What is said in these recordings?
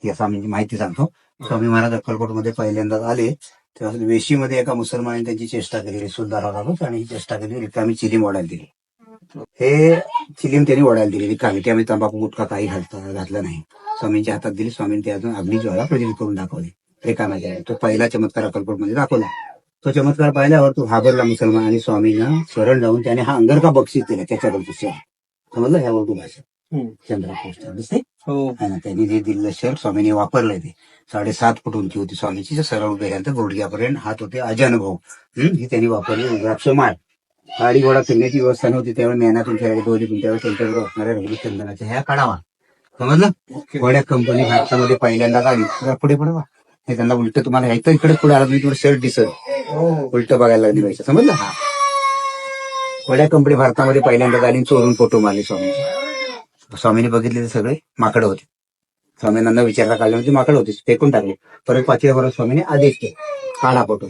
ही स्वामींची माहिती सांगतो. स्वामी महाराज अक्कलकोटमध्ये पहिल्यांदा आले तेव्हा वेशीमध्ये एका मुसलमानाने त्यांची चेष्टा केली, सुधाराव राहतो, आणि ही चेष्टा केली, रिकामी चिलीम ओढायला दिली. हे चिलीम त्यांनी ओढायला दिली रिकामी, त्यामुळे तंबाखू गुटखा काही घातलं नाही. स्वामींच्या हातात दिली. स्वामींनी ते अजून अग्निज्वाला प्रज्वलित करून दाखवली रिकाम्या. तो पहिला चमत्कार अक्कलकोटमध्ये दाखवला. तो चमत्कार पाहिल्यावर तो घाबरला मुसलमान, आणि स्वामींना शरण जाऊन त्याने हा अंगरका बक्षीस दिला त्याच्याकडचं शहर. समजलं, ह्या उर्दू भाषा चंद्रपूर दिसते. त्यांनी जे दिलेलं शहर स्वामींनी वापरलंय ते 7.5 फूट उंची होती स्वामींची. सरळ उभे राहिल्यानंतर गुडघ्यापर्यंत हात होते. अजानुभव ही त्यांनी वापरली. रुद्राक्ष माळ. गाडी घोडा फिरण्याची व्यवस्था नव्हती त्यावेळी, मेहनतून दोन्ही त्यावेळी त्यांच्याबरोबर असणाऱ्या रघुचंदनाच्या ह्या काढावा. समजलं. घोड्या कंपनी भारतामध्ये पहिल्यांदा आली. पुढे पुढे हे त्यांना उलट तुम्हाला यायचं, इकडे पुढे आला तुम्ही शर्ट दिसत उलट बघायला लागली पाहिजे. समजलं. हा घोड्या कंपनी भारतामध्ये पहिल्यांदा आली. चोरून फोटो मारले स्वामींनी बघितले सगळे माकडं होते. स्वामींना विचारला काढले म्हणजे माकडं होते, फेकून टाकले. परत 5व्या वर्षात स्वामींनी आदेश केले, काढा फोटो.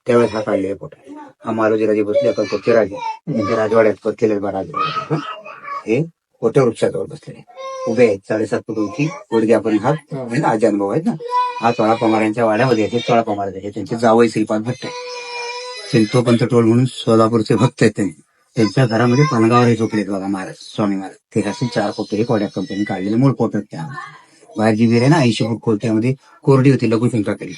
त्यावेळेस हा काढलेला फोटो. हा मालोजी राजे बसले अक्कलकोटचे राजे, त्यांच्या राजवाड्यात केले राजे. हे मोठ्या वृक्षावर बसलेले उभे आहेत. 7.5 फूट उंची, गुडघ्यापर्यंत हात. आजी अनुभव आहेत ना. हा चोळा पमारांच्या वाड्यामध्ये आहे. चोळा पमार आहे. त्यांचे जावई श्रीपाद भट्ट आहे. चिंतोपंत टोळ म्हणून सोलापूरचे भक्त आहेत. त्यांच्या घरामध्ये पानगावर हे झोपलेत बघा महाराज, स्वामी महाराज. ते असे 4 फोटो हे कोड्या कंपनी काढलेले मूळ फोटो. त्या बाहेरची विहीर आहे ना, 80 फूट खोल, त्यामध्ये कोरडी होती, लघुशंका केली,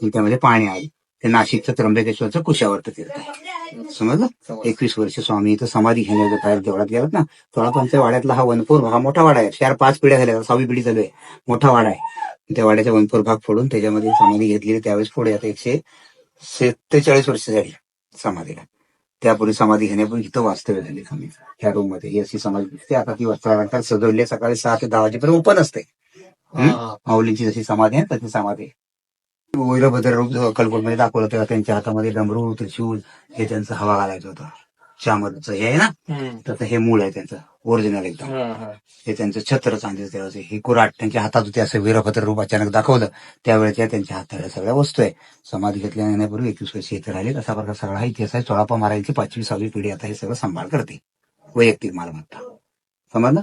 त्यामध्ये पाणी आले. ते नाशिकचं त्र्यंबकेश्वरचं कुशावर्त तीर्थ आहे. समजलं. 21 वर्ष स्वामी इथं समाधी घेण्याचं बाहेर देवळात गेलात ना. चोळापंथच्या वाड्यातला हा वनपूर हा मोठा वाडा आहे. 4-5 पिढ्या झाल्या, 6वी पिढी चालू आहे. मोठा वाडा आहे. त्या वाड्याचा वनपूर भाग फोडून त्याच्यामध्ये समाधी घेतली. त्यावेळेस पुढे आता 147 वर्ष झाली समाधीला. त्यापूर्वी समाधी घेण्यापूर्वी इथं वास्तव्य झाले स्वामी ह्या रूम मध्ये. ही अशी समाधी दिसते. आता ती वस्त्रालंकार सजवली. सकाळी 6 ते 10 वाजेपर्यंत ओपन असते. माऊलींची जशी समाधी आहे तशी समाधी आहे. वैरभद्र रूप अक्कलकोटमध्ये दाखवलं तेव्हा त्यांच्या हातामध्ये डमरू, त्रिशूल हे त्यांचं हवा घालायचं होतं. चामरचं हे आहे ना, तर हे मूळ आहे त्यांचं ओरिजिनल एकदम. हे त्यांचं छत्र चांदीचं तेव्हा हे कुराट त्यांच्या हातात होते. असं वीरभद्र रूप अचानक दाखवलं त्यावेळेच्या त्यांच्या हाताला सगळ्या वस्तू आहे. समाधी घेतल्यापूर्वी 21 वर्ष इथे राहिले. असा प्रकार सगळा इतिहास आहे. चोळापा महाराजांची 5वी 6वी पिढी आता हे सगळं सांभाळ करते. वैयक्तिक मालमत्ता. समजलं.